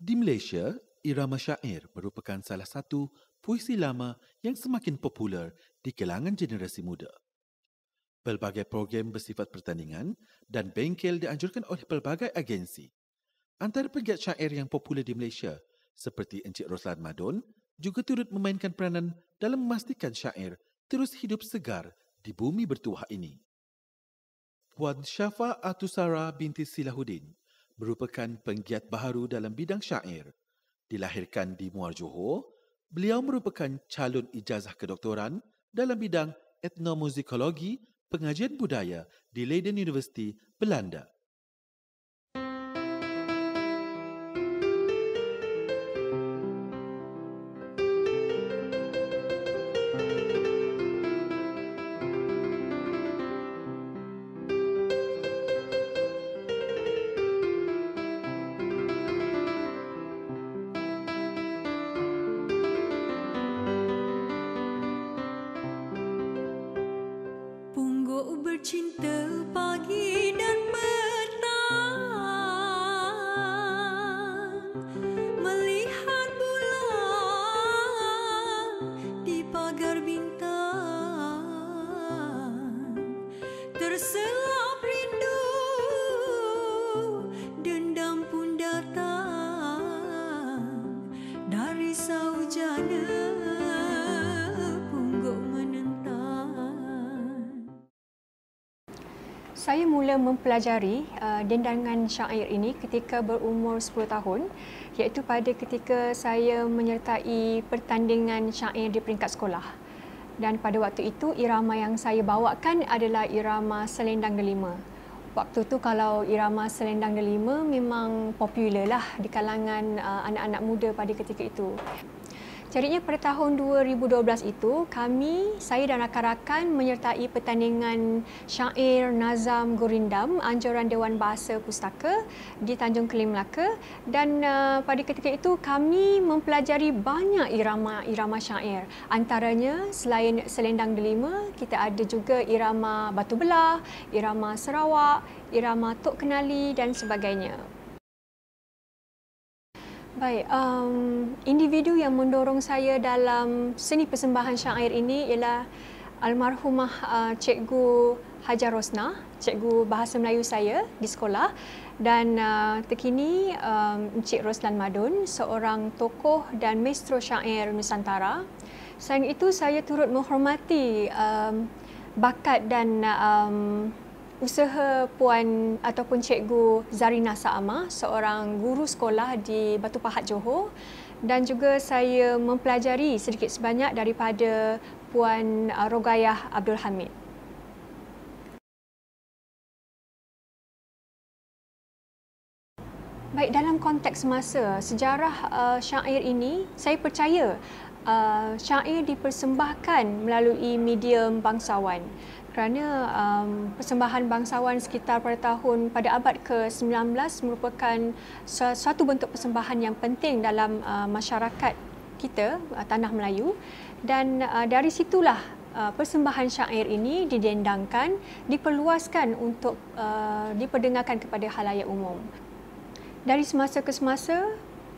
Di Malaysia, irama syair merupakan salah satu puisi lama yang semakin popular di kalangan generasi muda. Pelbagai program bersifat pertandingan dan bengkel dianjurkan oleh pelbagai agensi. Antara pegiat syair yang popular di Malaysia, seperti Encik Roslan Madon, juga turut memainkan peranan dalam memastikan syair terus hidup segar di bumi bertuah ini. Puan Syafa Atusara binti Silahuddin merupakan penggiat baharu dalam bidang syair. Dilahirkan di Muar Johor, beliau merupakan calon ijazah kedoktoran dalam bidang etnomusikologi pengajian budaya di Leiden University, Belanda. Bercinta pagi dan petang, melihat bulan di pagar bintang, terselap rindu, dendam pun datang dari saujana. Saya mula mempelajari dendangan syair ini ketika berumur 10 tahun, iaitu pada ketika saya menyertai pertandingan syair di peringkat sekolah. Dan pada waktu itu, irama yang saya bawakan adalah irama Selendang Delima. Waktu tu kalau irama Selendang Delima memang popular lah di kalangan anak-anak muda pada ketika itu. Jadinya pada tahun 2012 itu, saya dan rakan-rakan menyertai pertandingan syair Nazam Gurindam anjuran Dewan Bahasa Pustaka di Tanjung Kelim, Melaka, dan pada ketika itu kami mempelajari banyak irama syair. Antaranya selain Selendang Delima, kita ada juga irama Batu Belah, irama Sarawak, irama Tok Kenali dan sebagainya. Baik, individu yang mendorong saya dalam seni persembahan syair ini ialah almarhumah Cikgu Hajar Rosnah, Cikgu Bahasa Melayu saya di sekolah, dan terkini Encik Roslan Madon, seorang tokoh dan maestro syair Nusantara. Selain itu, saya turut menghormati bakat dan usaha Puan ataupun Cikgu Zarina Saamah, seorang guru sekolah di Batu Pahat, Johor, dan juga saya mempelajari sedikit sebanyak daripada Puan Rogayah Abdul Hamid. Baik, dalam konteks masa sejarah syair ini, saya percaya syair dipersembahkan melalui medium bangsawan. Kerana persembahan bangsawan sekitar pada abad ke-19 merupakan suatu bentuk persembahan yang penting dalam masyarakat kita, tanah Melayu, dan dari situlah persembahan syair ini didendangkan, diperluaskan untuk diperdengarkan kepada khalayak umum. Dari semasa ke semasa,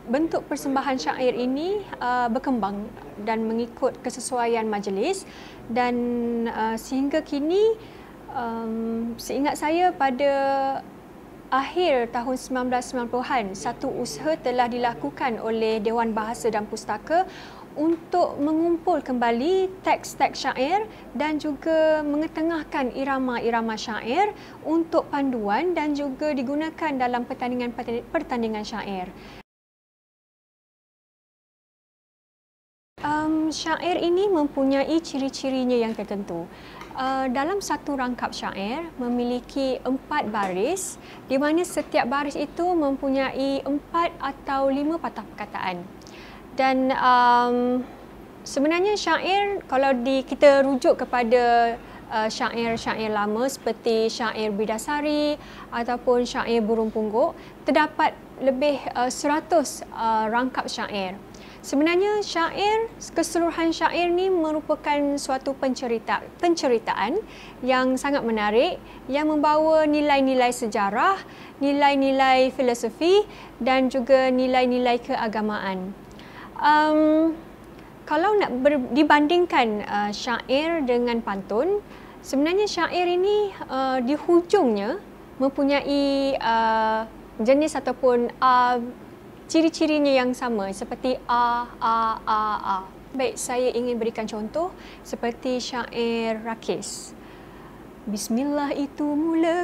bentuk persembahan syair ini berkembang dan mengikut kesesuaian majlis, dan sehingga kini seingat saya pada akhir tahun 1990-an, satu usaha telah dilakukan oleh Dewan Bahasa dan Pustaka untuk mengumpul kembali teks-teks syair dan juga mengetengahkan irama-irama syair untuk panduan dan juga digunakan dalam pertandingan syair. Syair ini mempunyai ciri-cirinya yang tertentu. Dalam satu rangkap syair memiliki 4 baris di mana setiap baris itu mempunyai 4 atau 5 patah perkataan. Dan sebenarnya syair, kalau kita rujuk kepada syair-syair lama seperti syair Bidasari ataupun syair Burung Pungguk, terdapat lebih 100 rangkap syair. Sebenarnya keseluruhan syair ni merupakan suatu penceritaan yang sangat menarik yang membawa nilai-nilai sejarah, nilai-nilai filosofi dan juga nilai-nilai keagamaan. Kalau nak dibandingkan syair dengan pantun, sebenarnya syair ini di hujungnya mempunyai jenis ataupun ciri-cirinya yang sama seperti a. Baik, saya ingin berikan contoh seperti syair Rakis. Bismillah itu mula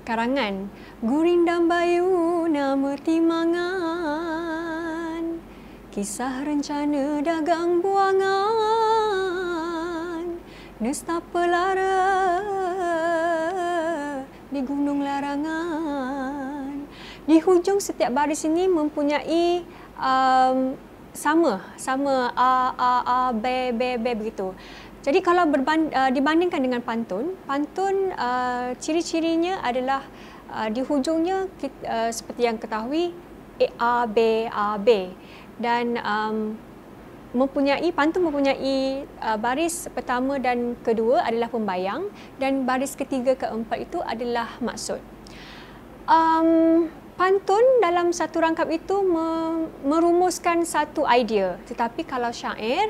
karangan Gurindam Bayu nama timangan, kisah rencana dagang buangan, nestapa lara di Gunung Larangan. Di hujung setiap baris ini mempunyai sama a b begitu. Jadi kalau dibandingkan dengan pantun ciri-cirinya adalah di hujungnya seperti yang ketahui a b dan pantun mempunyai baris pertama dan kedua adalah pembayang dan baris ketiga keempat itu adalah maksud. Pantun dalam satu rangkap itu merumuskan satu idea, tetapi kalau syair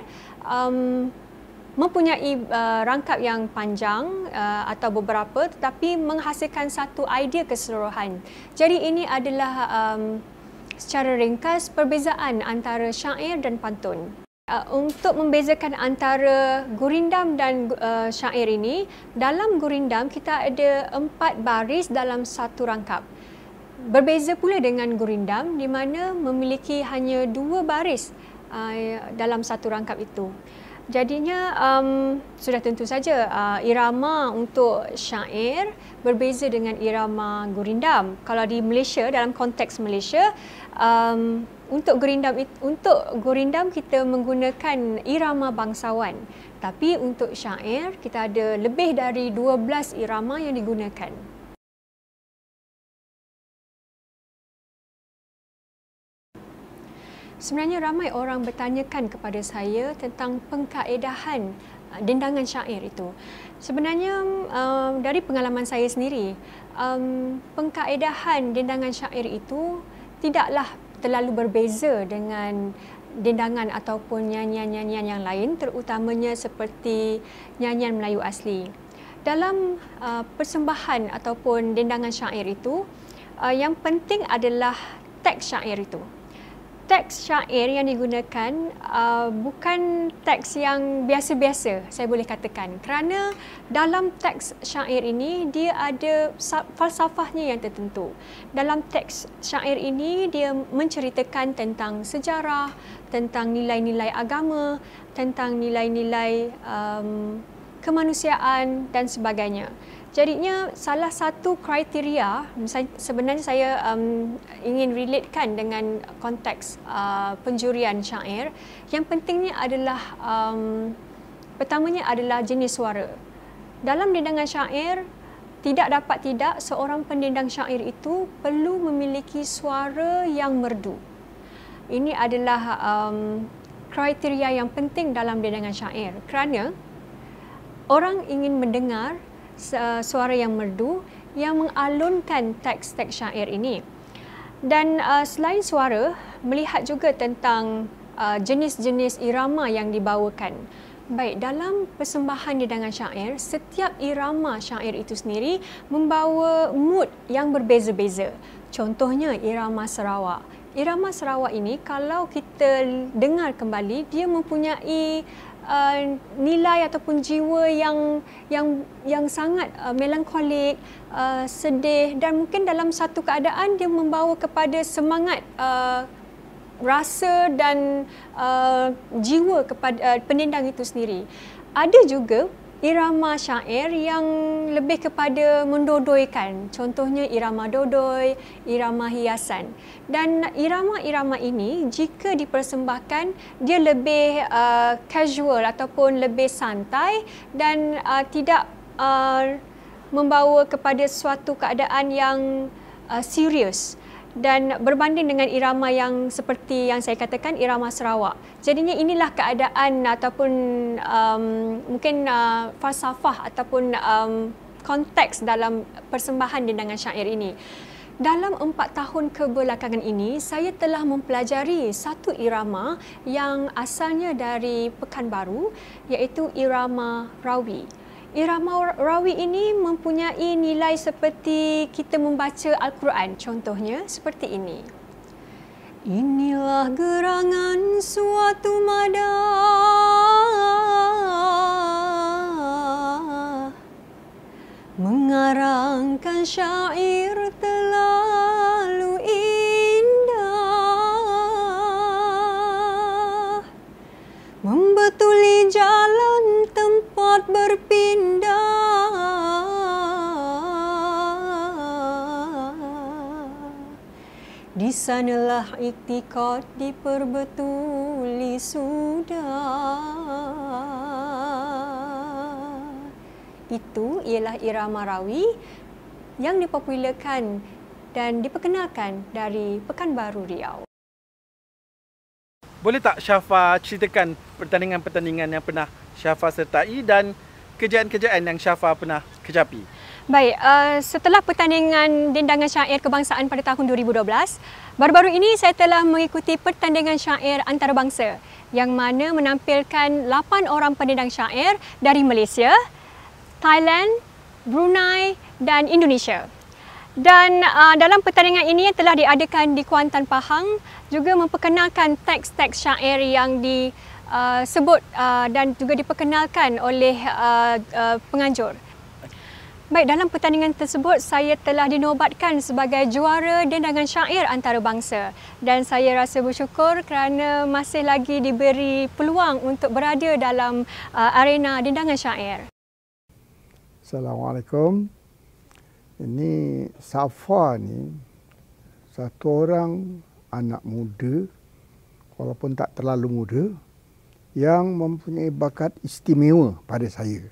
mempunyai rangkap yang panjang atau beberapa tetapi menghasilkan satu idea keseluruhan. Jadi ini adalah secara ringkas perbezaan antara syair dan pantun. Untuk membezakan antara gurindam dan syair ini, dalam gurindam kita ada 4 baris dalam satu rangkap. Berbeza pula dengan gurindam di mana memiliki hanya 2 baris dalam satu rangkap itu. Jadinya sudah tentu saja irama untuk syair berbeza dengan irama gurindam. Kalau di Malaysia, dalam konteks Malaysia, untuk gurindam kita menggunakan irama bangsawan. Tapi untuk syair kita ada lebih dari 12 irama yang digunakan. Sebenarnya ramai orang bertanyakan kepada saya tentang pengkaedahan dendangan syair itu. Sebenarnya dari pengalaman saya sendiri, pengkaedahan dendangan syair itu tidaklah terlalu berbeza dengan dendangan ataupun nyanyian-nyanyian yang lain, terutamanya seperti nyanyian Melayu asli. Dalam persembahan ataupun dendangan syair itu, yang penting adalah teks syair itu. Teks syair yang digunakan bukan teks yang biasa-biasa, saya boleh katakan. Kerana dalam teks syair ini, dia ada falsafahnya yang tertentu. Dalam teks syair ini, dia menceritakan tentang sejarah, tentang nilai-nilai agama, tentang nilai-nilai kemanusiaan dan sebagainya. Jadinya salah satu kriteria, sebenarnya saya ingin relatekan dengan konteks penjurian syair, yang pentingnya adalah pertamanya adalah jenis suara. Dalam dendangan syair, tidak seorang pendendang syair itu perlu memiliki suara yang merdu. Ini adalah kriteria yang penting dalam dendangan syair, kerana orang ingin mendengar suara yang merdu yang mengalunkan teks-teks syair ini. Dan selain suara, melihat juga tentang jenis-jenis irama yang dibawakan. Baik, dalam persembahan hidangan syair, setiap irama syair itu sendiri membawa mood yang berbeza-beza. Contohnya irama Sarawak. Irama Sarawak ini kalau kita dengar kembali, dia mempunyai nilai ataupun jiwa yang sangat melankolik, sedih, dan mungkin dalam satu keadaan dia membawa kepada semangat, rasa dan jiwa kepada penendang itu sendiri. Ada juga irama syair yang lebih kepada mendodoikan. Contohnya irama dodoi, irama hiasan. Dan irama-irama ini jika dipersembahkan, dia lebih casual ataupun lebih santai dan tidak membawa kepada suatu keadaan yang serius. Dan berbanding dengan irama yang seperti yang saya katakan, irama Sarawak. Jadinya inilah keadaan ataupun mungkin falsafah ataupun konteks dalam persembahan hidangan syair ini. Dalam 4 tahun kebelakangan ini, saya telah mempelajari satu irama yang asalnya dari Pekanbaru, iaitu irama Rawi. Irama Rawi ini mempunyai nilai seperti kita membaca Al-Quran. Contohnya seperti ini. Inilah gerangan suatu madah, mengarangkan syair terlalu indah, membetuli jalan tempat berpindah, di sanalah iktikad diperbetuli sudah. Itu ialah irama Rawi yang dipopularkan dan diperkenalkan dari Pekanbaru, Riau. Boleh tak Syafa ceritakan pertandingan-pertandingan yang pernah Syafa sertai dan kejayaan-kejayaan yang Syafa pernah kecapi? Baik, setelah pertandingan dendangan syair kebangsaan pada tahun 2012, baru-baru ini saya telah mengikuti pertandingan syair antarabangsa yang mana menampilkan 8 orang pendendang syair dari Malaysia, Thailand, Brunei dan Indonesia. Dan dalam pertandingan ini yang telah diadakan di Kuantan, Pahang juga memperkenalkan teks-teks syair yang disebut dan juga diperkenalkan oleh penganjur. Baik, dalam pertandingan tersebut saya telah dinobatkan sebagai juara dendangan syair antarabangsa dan saya rasa bersyukur kerana masih lagi diberi peluang untuk berada dalam arena dendangan syair. Assalamualaikum. Ini Safa ni satu orang anak muda, walaupun tak terlalu muda, yang mempunyai bakat istimewa pada saya.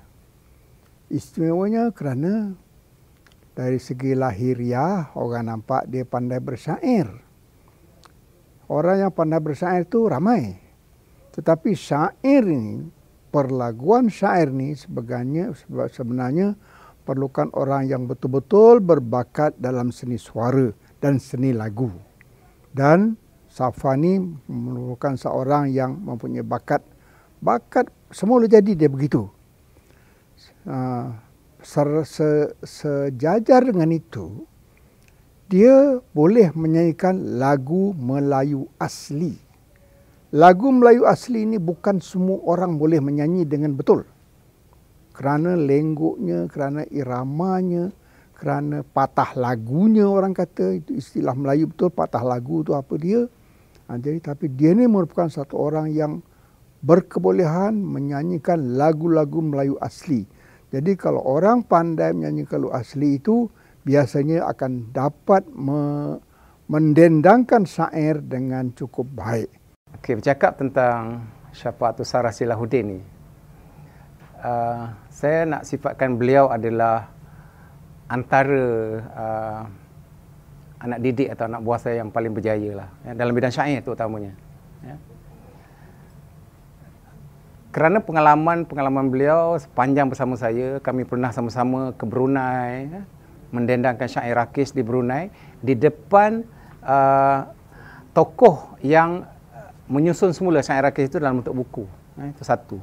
Istimewanya kerana dari segi lahiriah orang nampak dia pandai bersyair. Orang yang pandai bersyair itu ramai. Tetapi syair ini, perlaguan syair ini sebenarnya perlukan orang yang betul-betul berbakat dalam seni suara dan seni lagu. Dan Safa ni merupakan seorang yang mempunyai bakat semula jadi dia begitu. Sejajar dengan itu, dia boleh menyanyikan lagu Melayu asli. Lagu Melayu asli ini bukan semua orang boleh menyanyi dengan betul. Kerana lenggoknya, kerana iramanya, kerana patah lagunya, orang kata itu istilah Melayu betul, patah lagu itu apa dia. Tapi dia ni merupakan satu orang yang berkebolehan menyanyikan lagu-lagu Melayu asli. Jadi kalau orang pandai menyanyikan lagu asli itu, biasanya akan dapat mendendangkan syair dengan cukup baik. Okey, bercakap tentang Syafaatus Sarah Silahuddin ni. Saya nak sifatkan beliau adalah antara anak didik atau anak buah saya yang paling berjaya lah, ya, dalam bidang syair terutamanya. Ya. Kerana pengalaman beliau sepanjang bersama saya, kami pernah sama-sama ke Brunei, ya, mendendangkan syair rakis di Brunei di depan tokoh yang menyusun semula syair rakis itu dalam bentuk buku. Ya, itu satu.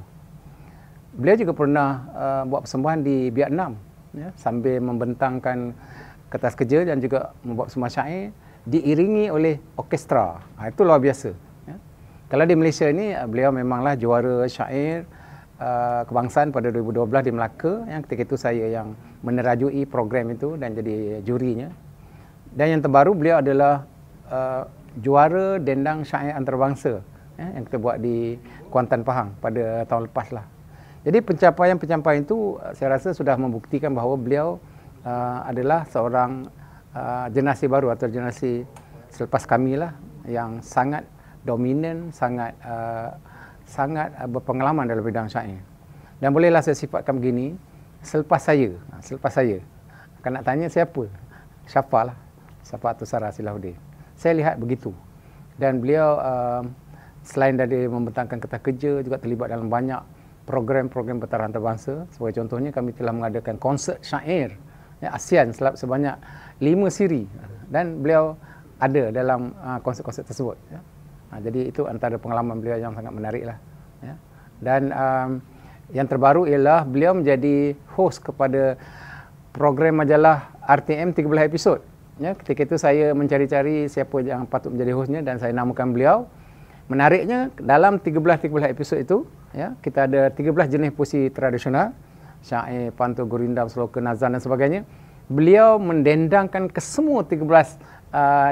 beliau juga pernah buat persembahan di Vietnam, ya, sambil membentangkan kertas kerja dan juga membuat persembahan syair diiringi oleh orkestra. Itu luar biasa. Ya. Kalau di Malaysia ni, beliau memanglah juara syair kebangsaan pada 2012 di Melaka. Yang ketika itu saya yang menerajui program itu dan jadi jurinya. Dan yang terbaru, beliau adalah juara dendang syair antarabangsa, ya, yang kita buat di Kuantan Pahang pada tahun lepas lah. Jadi pencapaian-pencapaian itu saya rasa sudah membuktikan bahawa beliau adalah seorang generasi baru atau generasi selepas kami lah yang sangat dominan, sangat berpengalaman dalam bidang syair. Dan bolehlah saya sifatkan begini, selepas saya akan nak tanya siapa? Syafa lah, Syafa Atusara Silahuddin. Saya lihat begitu. Dan beliau selain dari membentangkan kertas kerja, juga terlibat dalam banyak program-program bertaraf antarabangsa. Sebagai contohnya, kami telah mengadakan konsert syair ASEAN sebanyak 5 siri. Dan beliau ada dalam konsert-konsert tersebut. Ya. Jadi itu antara pengalaman beliau yang sangat menarik lah. Ya. Dan yang terbaru ialah beliau menjadi host kepada program majalah RTM 13 episod. Ya, ketika itu saya mencari-cari siapa yang patut menjadi hostnya dan saya namakan beliau. Menariknya, dalam 13 episod itu, ya, kita ada 13 jenis puisi tradisional, syair, pantun, gurindam, sloka, nazam dan sebagainya. Beliau mendendangkan ke semua 13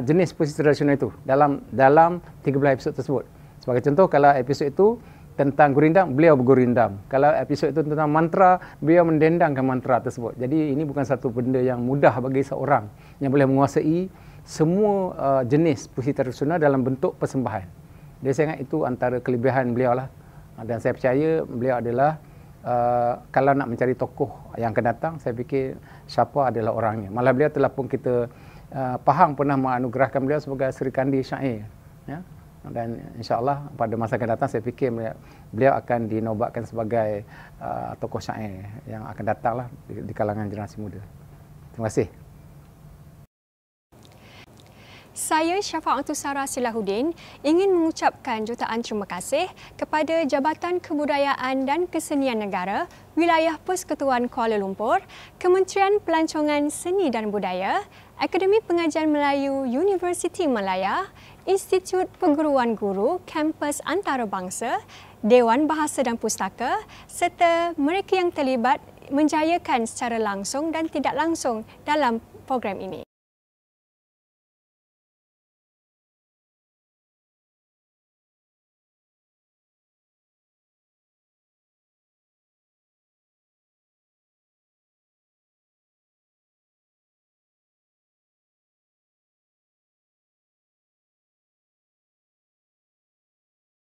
jenis puisi tradisional itu dalam 13 episod tersebut. Sebagai contoh, kalau episod itu tentang gurindam, beliau bergurindam. Kalau episod itu tentang mantra, beliau mendendangkan mantra tersebut. Jadi ini bukan satu benda yang mudah bagi seorang yang boleh menguasai semua jenis puisi tradisional dalam bentuk persembahan. Jadi saya ingat itu antara kelebihan beliau lah. Dan saya percaya beliau adalah kalau nak mencari tokoh yang akan datang, saya fikir Syafa adalah orangnya. Malah beliau telah pun kita Pahang pernah menganugerahkan beliau sebagai Seri Kandi Syair. Ya? Dan insya-Allah pada masa akan datang saya fikir beliau akan dinobatkan sebagai tokoh syair yang akan datanglah di kalangan generasi muda. Terima kasih. Saya Syafa Atusara Silahuddin ingin mengucapkan jutaan terima kasih kepada Jabatan Kebudayaan dan Kesenian Negara Wilayah Persekutuan Kuala Lumpur, Kementerian Pelancongan Seni dan Budaya, Akademi Pengajian Melayu Universiti Malaya, Institut Perguruan Guru Kampus Antarabangsa, Dewan Bahasa dan Pustaka serta mereka yang terlibat menjayakan secara langsung dan tidak langsung dalam program ini.